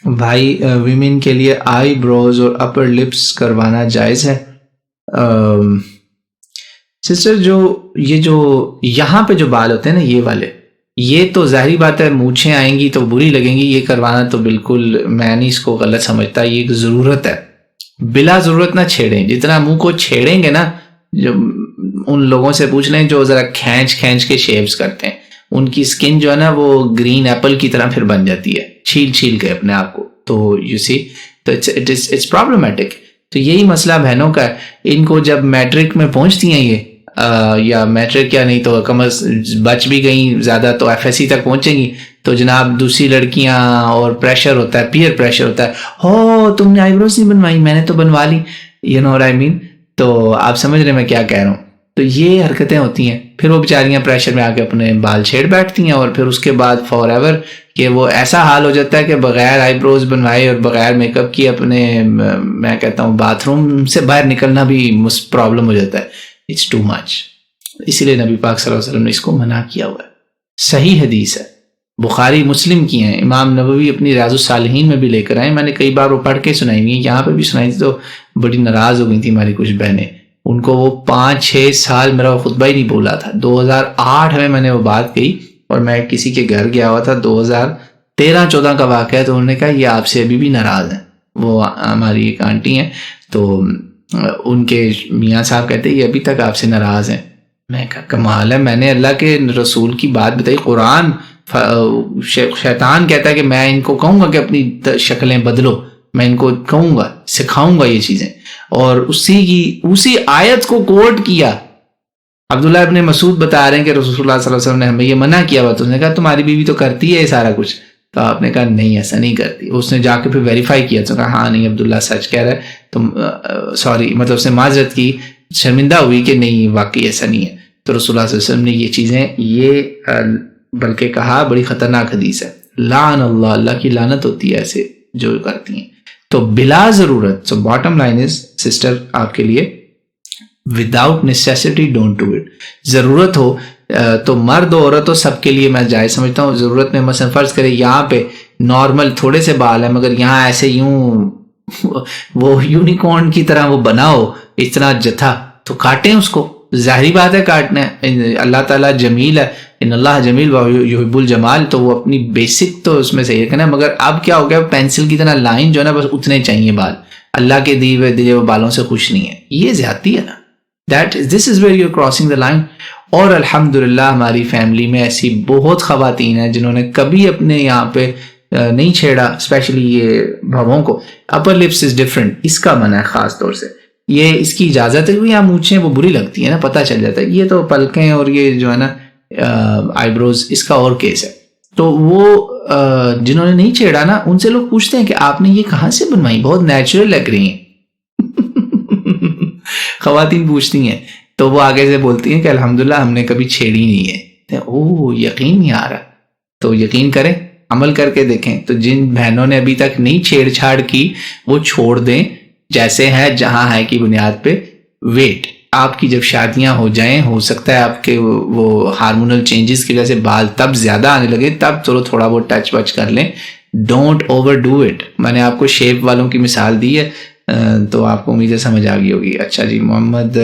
بھائی ویمن کے لیے آئی بروز اور اپر لپس کروانا جائز ہے؟ سسٹر جو یہاں پہ جو بال ہوتے ہیں نا یہ والے، یہ تو ظاہری بات ہے مونچھیں آئیں گی تو بری لگیں گی، یہ کروانا تو بالکل میں نہیں اس کو غلط سمجھتا، یہ ایک ضرورت ہے، بلا ضرورت نہ چھیڑیں، جتنا منہ کو چھیڑیں گے نا، جو ان لوگوں سے پوچھ لیں جو ذرا کھینچ کے شیپس کرتے ہیں، ان کی سکن جو ہے نا وہ گرین ایپل کی طرح پھر بن جاتی ہے چھیل کے اپنے آپ کو، تو یو سی تو اٹس پرابلمٹک. تو یہی مسئلہ بہنوں کا ہے، ان کو جب میٹرک میں پہنچتی ہیں یہ یا میٹرک یا نہیں تو کم از بچ بھی گئیں زیادہ تو ایف ایس سی تک پہنچیں گی، تو جناب دوسری لڑکیاں اور پریشر ہوتا ہے، پیئر پریشر ہوتا ہے، ہو تم نے آئی بروز نہیں بنوائی، میں نے تو بنوا لی، you know what I mean. تو آپ سمجھ رہے میں کیا کہہ رہا ہوں. تو یہ حرکتیں ہوتی ہیں، پھر وہ بیچاریاں پریشر میں آ کے اپنے بال چھیڑ بیٹھتی ہیں، اور پھر اس کے بعد فار ایور کہ وہ ایسا حال ہو جاتا ہے کہ بغیر آئی بروز بنوائے اور بغیر میک اپ کی اپنے میں کہتا ہوں باتھ روم سے باہر نکلنا بھی پرابلم ہو جاتا ہے. It's too much. اسی لیے نبی پاک صلی اللہ علیہ وسلم نے اس کو منع کیا ہوا ہے. صحیح حدیث ہے، بخاری مسلم کی ہیں، امام نووی اپنی ریاض الصالحین میں بھی لے کر آئے، میں نے کئی بار وہ پڑھ کے سنائی ہوئی ہیں، یہاں پہ بھی سنائی تھی تو بڑی ناراض ہو گئی تھی ہماری کچھ بہنیں، ان کو وہ 5-6 سال میرا وہ خطبہ ہی نہیں بولا تھا. 2008 میں نے وہ بات کہی اور میں کسی کے گھر گیا ہوا تھا، 2013-14 کا واقعہ ہے، تو انہوں نے کہا یہ آپ سے ابھی بھی ناراض ہیں. وہ ہماری ایک آنٹی ہیں تو ان کے میاں صاحب کہتے ہیں یہ ابھی تک آپ سے ناراض ہیں. میں کہا کمال ہے، میں نے اللہ کے رسول کی بات بتائی، قرآن، شیطان کہتا ہے کہ میں ان کو کہوں گا کہ اپنی شکلیں بدلو، میں ان کو کہوں گا، سکھاؤں گا یہ چیزیں، اور اسی آیت کو کوٹ کیا. عبداللہ ابن مسعود بتا رہے ہیں کہ رسول اللہ صلی اللہ علیہ وسلم نے ہمیں یہ منع کیا ہوا، تو اس نے کہا تمہاری بیوی تو کرتی ہے یہ سارا کچھ، تو آپ نے کہا نہیں ایسا نہیں کرتی. اس نے جا کے پھر ویریفائی کیا تو کہا ہاں نہیں عبداللہ سچ کہہ رہا ہے، تم سوری مطلب اس نے معذرت کی، شرمندہ ہوئی کہ نہیں واقعی ایسا نہیں ہے. تو رسول اللہ صلی اللہ علیہ وسلم نے یہ چیزیں یہ بلکہ کہا بڑی خطرناک حدیث ہے، لعن اللہ، اللہ کی لعنت ہوتی ہے ایسے جو کرتی ہیں. تو بلا ضرورت، سو باٹم لائن از سسٹر آپ کے لیے without necessity don't do it. ضرورت ہو تو مرد و عورت ہو سب کے لیے میں جائز سمجھتا ہوں. ضرورت میں مثلا فرض کرے یہاں پہ نارمل تھوڑے سے بال ہیں مگر یہاں ایسے یوں وہ یونیکارن کی طرح وہ بنا ہو اتنا جتھا، تو کاٹیں اس کو، ظاہری بات ہے کاٹنا ہے. اللہ تعالیٰ جمیل ہے، ان اللہ جمیل یحب الجمال، تو وہ اپنی بیسک تو اس میں سے یہ کہنا. مگر اب کیا ہو گیا پینسل کی طرح لائن جو ہے نا بس اتنے چاہیے بال، اللہ کے دیے ہوئے بالوں سے خوش نہیں ہے، یہ زیادتی ہے نا. this is where you're crossing the line. اور الحمدللہ ہماری فیملی میں ایسی بہت خواتین ہیں جنہوں نے کبھی اپنے یہاں پہ نہیں چھیڑا، اسپیشلی یہ بھووں کو. اپر لپس از ڈفرنٹ، اس کا منع ہے خاص طور سے، یہ اس کی اجازت ہے، یہاں مونچھیں وہ بری لگتی ہیں نا، پتہ چل جاتا ہے. یہ تو پلکیں اور یہ جو ہے نا آئی بروز، اس کا اور کیس ہے. تو وہ جنہوں نے نہیں چھیڑا نا ان سے لوگ پوچھتے ہیں کہ آپ نے یہ کہاں سے بنوائی، بہت نیچرل لگ رہی ہیں. خواتین پوچھتی ہیں تو وہ آگے سے بولتی ہیں کہ الحمدللہ ہم نے کبھی چھیڑی نہیں ہے. اوہ یقین نہیں آ رہا، تو یقین کریں، عمل کر کے دیکھیں. تو جن بہنوں نے ابھی تک نہیں چھیڑ چھاڑ کی وہ چھوڑ دیں جیسے ہے، جہاں ہے کی بنیاد پہ. ویٹ، آپ کی جب شادیاں ہو جائیں، ہو سکتا ہے آپ کے وہ ہارمونل چینجز کی وجہ سے بال تب زیادہ آنے لگے، تب چلو تھوڑا بہت ٹچ وچ کر لیں. Don't over do it. میں نے آپ کو شیپ والوں کی مثال دی ہے تو آپ کو امیدیں سمجھ آ گئی ہوگی. اچھا جی، محمد